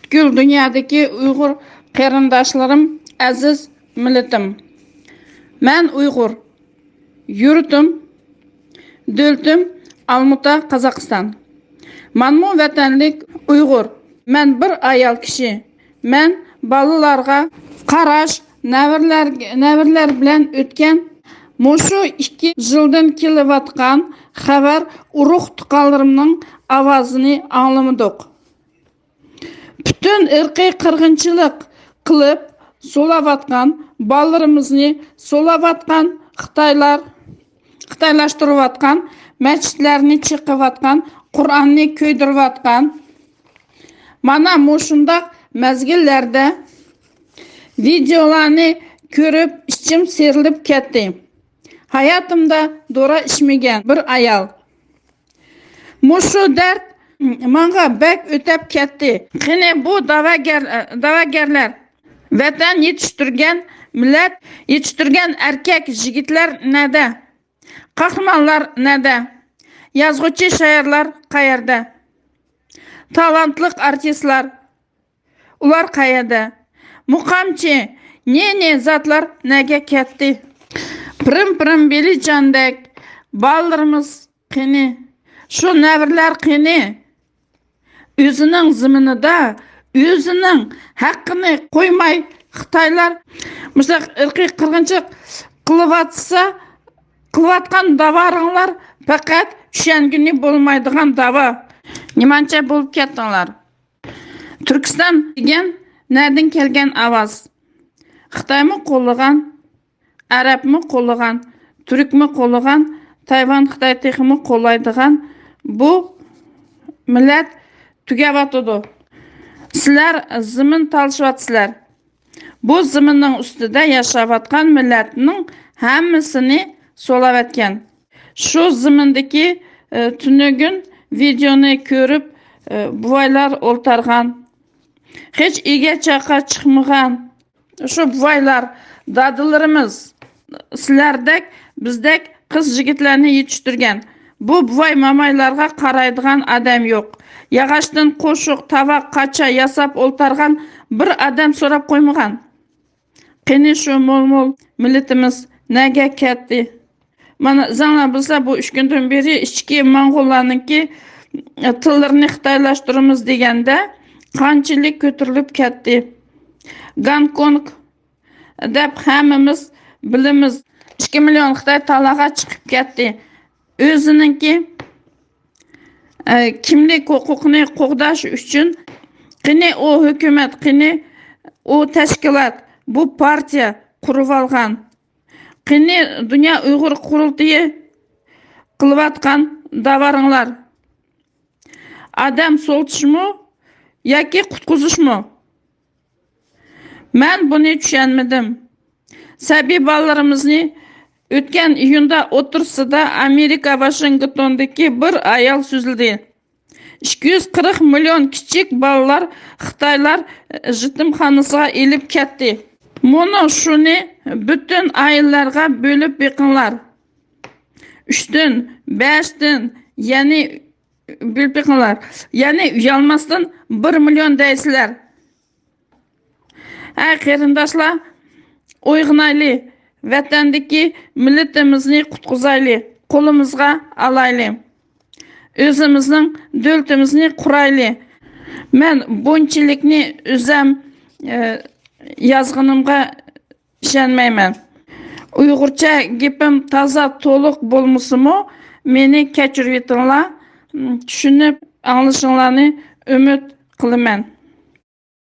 Butkul dünyadaki Uyghur qarindoshlarım, aziz milletim. Men Uyghur. Yurtum, döltüm Almuta, Qozog'iston. Manmu vatanlik Uyghur. Men bir ayol kishi. Men balalarga qarash, navirlar bilan o'tgan mushu 2 yildan kelayotgan xabar urug' tuqqanlarimning ovozini anglamadik. Bütün irqiy qirg'inchilik qilib so'layotgan balalarimizni so'layotgan Xitoylashtirayotgan, masjidlarni chiqayotgan, Qur'onni ko'ydirayotgan. Mana mushundaq mezgillarda videolarni ko'rib ichim serilib ketdi. Hayotimda dora ishmagan bir ayol. Mushu dard menga bak o'tib ketdi. Qani bu da'vogarlar, vatan yetishtirgan, millat yetishtirgan erkak yigitlar nada? Qahramonlar nada? Yozuvchi shoirlar qayerda? Talantli artistlar ular qayerda? Muqamchi ne zotlar nega ketdi? Pirim belichandek ballarimiz qani? Shu navirlar qani? O'zining ziminida o'zining haqqini qo'ymay Xitoylar mushaq irqiy qirg'inchilik qilayotgan davoringlar faqat tushanguni bo'lmaydigan davo. Nimancha bo'lib ketdinglar? Turkiston degan nerdan kelgan ovoz? Xitoymi qo'llagan, arabmi qo'llagan, turkmi qo'llagan, Tayvan Xitoy texmi qo'llaydigan bu millat tugayotdi. Sizlar zimin talashyapsizlar. Bu ziminning ustida yashayotgan millatning hammasini so'layotgan. Shu zimindagi tunugun videoni ko'rib buvaylar o'ltargan, hech ega chaqa chiqmagan shu buvaylar, dadalarimiz sizlardek bizdek qiz yigitlarni yetishtirgan. Bu buvay mamaylarga qaraydigan adam yo'q. Yag'ashdan qo'shiq, tava, qacha yasab o'ltargan bir adam so'rab qo'ymagan. Qani shu mo'l millatimiz nega ketdi? Mana zanglar bilsa bu 3 kundan beri ichki Mo'ng'ullarningki tillarini xitoylashtiramiz deganda qanchalik ko'tarilib ketdi. Gonkong deb hammamiz bilamiz. 2 million Xitoy talaga chiqib ketdi. O'ziningki kimlik huquqini qo'g'dash uchun qani o hukumat, qani o tashkilot, bu partiya qurib olgan. Qani Dunyo Uyg'ur qurultiyi qilayotgan davoringlar. Adam so'ltishmi yoki qutqizishmi? Men buni tushunmadim. Sabiy bolalarimizni o'tgan iyunda o'tirsida Amerika Washingtondagi bir ayol so'zildi. 240 million kichik bolalar Xitoylar yetimxonasiga elib ketdi. Mana shuni bütün ayollarga bo'lib beqinglar. 3dan, 5dan, ya'ni bo'lib beqinglar. Ya'ni uyalmasdan 1 million deysizlar. Ay qarindoshlar, uyg'onayli, vatandagi millatimizni qutqizayli, qo'limizga olayli. O'zimizning davlatimizni qurayli. Men bunchilikni o'zim yozganimga ishonmayman. Uyg'urcha gapim toza to'liq bo'lmasimi, meni kechirib yetinglar, tushunib anglashinglarni umid qilaman.